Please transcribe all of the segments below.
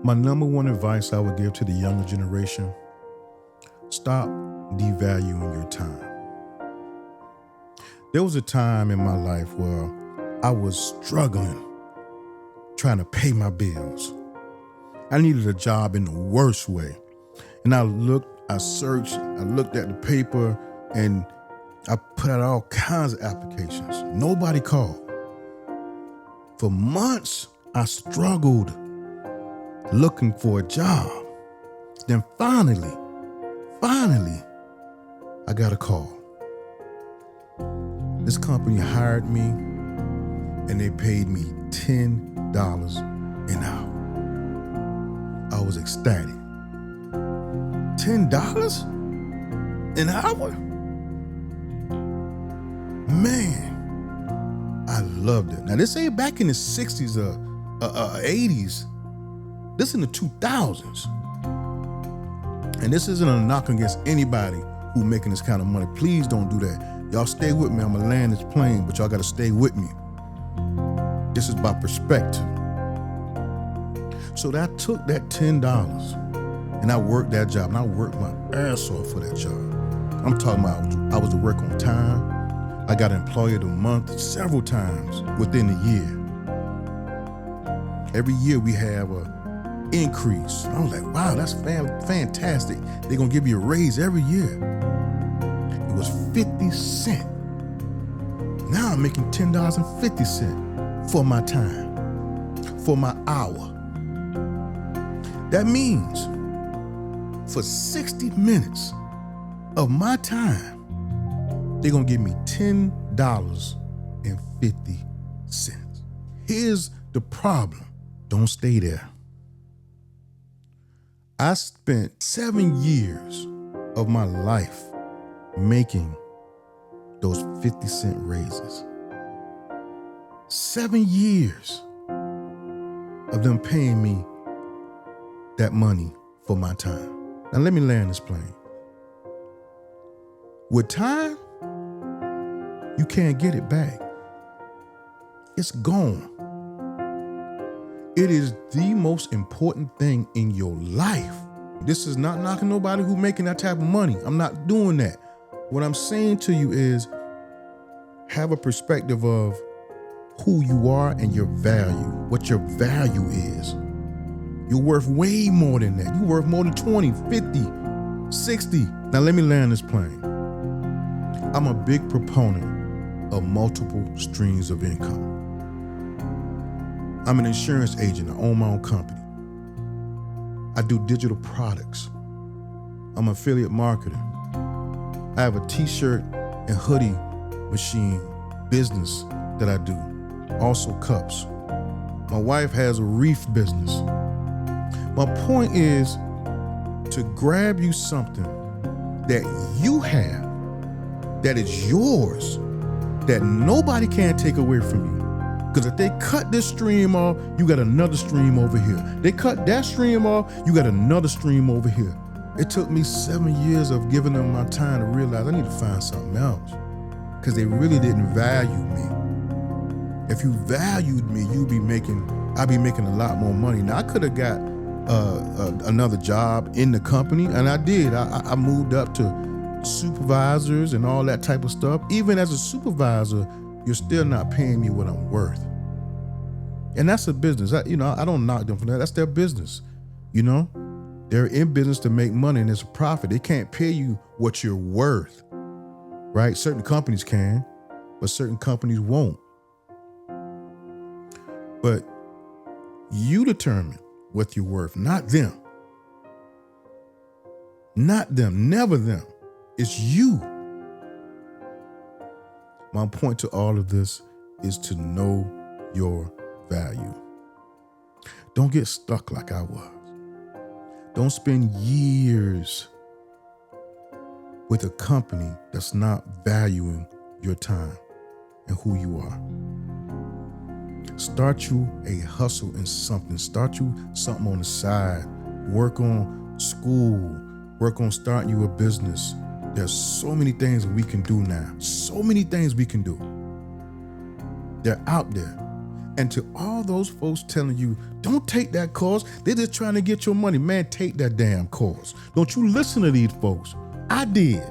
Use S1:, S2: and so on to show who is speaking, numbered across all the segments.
S1: My number one advice I would give to the younger generation: stop devaluing your time. There was a time in my life where I was struggling trying to pay my bills. I needed a job in the worst way. And I searched, I looked at the paper, and I put out all kinds of applications. Nobody called. For months, I struggled looking for a job. Then finally, I got a call. This company hired me and they paid me $10 an hour. I was ecstatic. $10 an hour? Man, I loved it. Now this ain't back in the 60s or 80s. This in the 2000s. And this isn't a knock against anybody who making this kind of money. Please don't do that. Y'all stay with me. I'm gonna land this plane, but y'all gotta stay with me. This is my perspective. So I took that $10 and I worked that job, and I worked my ass off for that job. I'm talking about I was to work on time. I got Employee of the Month several times within a year. Every year we have a increase. I was like, wow, that's fantastic. They're gonna give you a raise every year. It was 50 cents. Now I'm making $10.50 for my time, for my hour. That means for 60 minutes of my time, they're gonna give me $10.50. Here's the problem. Don't stay there. I spent 7 years of my life making those 50-cent raises. 7 years of them paying me that money for my time. Now let me land this plane. With time, you can't get it back. It's gone. It is the most important thing in your life. This is not knocking nobody who making that type of money. I'm not doing that. What I'm saying to you is have a perspective of who you are and your value, what your value is. You're worth way more than that. You're worth more than 20, 50, 60. Now let me land this plane. I'm a big proponent of multiple streams of income. I'm an insurance agent. I own my own company. I do digital products. I'm an affiliate marketer. I have a t-shirt and hoodie machine business that I do. Also cups. My wife has a reef business. My point is to grab you something that you have, that is yours, that nobody can take away from you. Because if they cut this stream off, you got another stream over here. They cut that stream off, you got another stream over here. It took me 7 years of giving them my time to realize I need to find something else. Because they really didn't value me. If you valued me, I'd be making a lot more money. Now I could have got another job in the company, and I did. I moved up to supervisors and all that type of stuff. Even as a supervisor, you're still not paying me what I'm worth. And that's a business. I don't knock them for that. That's their business. They're in business to make money, and it's a profit. They can't pay you what you're worth, right? Certain companies can, but certain companies won't. But you determine what you're worth, not them. Not them, never them. It's you. My point to all of this is to know your value. Don't get stuck like I was. Don't spend years with a company that's not valuing your time and who you are. Start you a hustle in something. Start you something on the side. Work on school. Work on starting you a business. There's so many things we can do now. So many things we can do. They're out there. And to all those folks telling you, don't take that course, they're just trying to get your money. Man, take that damn course. Don't you listen to these folks. I did.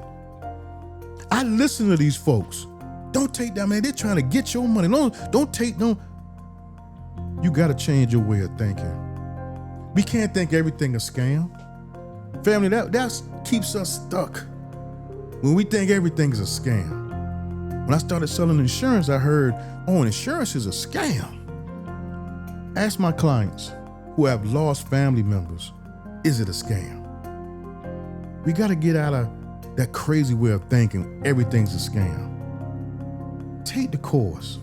S1: I listened to these folks. Don't take that, man. They're trying to get your money. Don't take. You got to change your way of thinking. We can't think everything a scam. Family, that keeps us stuck. When we think everything is a scam. When I started selling insurance, I heard, insurance is a scam. Ask my clients who have lost family members, is it a scam? We got to get out of that crazy way of thinking everything's a scam. Take the course.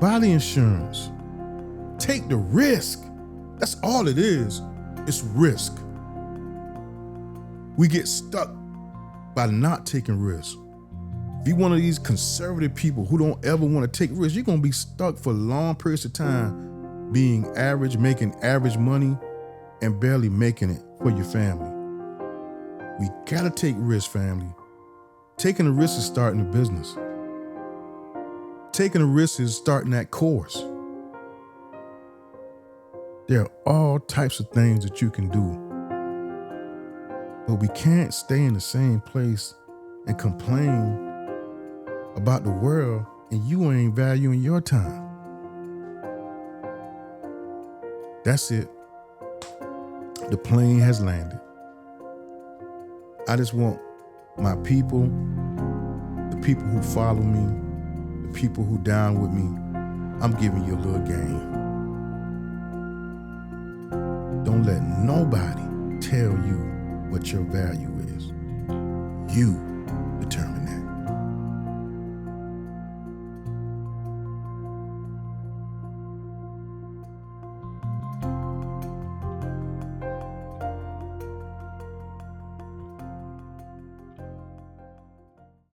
S1: Buy the insurance. Take the risk. That's all it is. It's risk. We get stuck by not taking risks. If you're one of these conservative people who don't ever want to take risks, you're going to be stuck for long periods of time being average, making average money, and barely making it for your family. We got to take risks, family. Taking a risk is starting a business. Taking a risk is starting that course. There are all types of things that you can do. But we can't stay in the same place and complain about the world and you ain't valuing your time. That's it. The plane has landed. I just want my people, the people who follow me, the people who down with me, I'm giving you a little game. Don't let nobody tell you what your value is. You